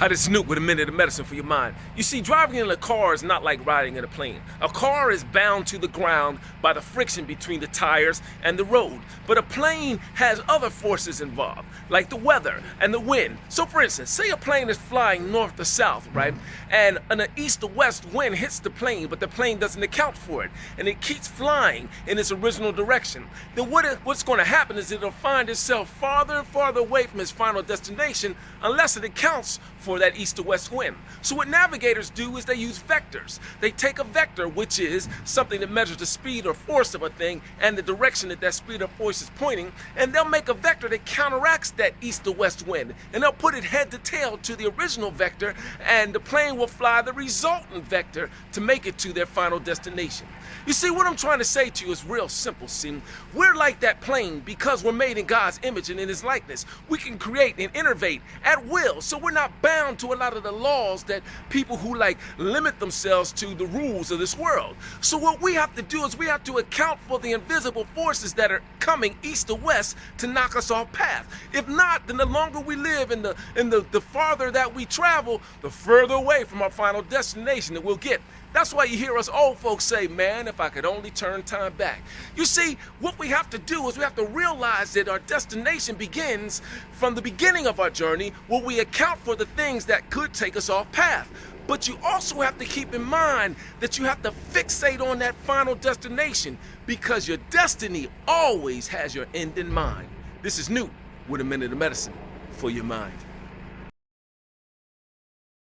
Hi, this is Snoop with a minute of medicine for your mind. You see, driving in a car is not like riding in a plane. A car is bound to the ground by the friction between the tires and the road. But a plane has other forces involved, like the weather and the wind. So for instance, say a plane is flying north to south, right? And an east to west wind hits the plane, but the plane doesn't account for it. And it keeps flying in its original direction. Then what's going to happen is it'll find itself farther and farther away from its final destination unless it accounts for that east to west wind. So what navigators do is they use vectors. They take a vector, which is something that measures the speed or force of a thing and the direction that that speed or force is pointing, and they'll make a vector that counteracts that east to west wind, and they'll put it head to tail to the original vector, and the plane will fly the resultant vector to make it to their final destination. You see, what I'm trying to say to you is real simple. See, we're like that plane because we're made in God's image and in His likeness. We can create and innovate at will, so we're not bound to a lot of the laws that people who limit themselves to the rules of this world. So what we have to do is we have to account for the invisible forces that are coming east to west to knock us off path. If not, then the longer we live and the farther that we travel, the further away from our final destination that we'll get. That's why you hear us old folks say, man, if I could only turn time back. You see, what we have to do is we have to realize that our destination begins from the beginning of our journey, where we account for the things that could take us off path. But you also have to keep in mind that you have to fixate on that final destination, because your destiny always has your end in mind. This is Newt with a minute of medicine for your mind.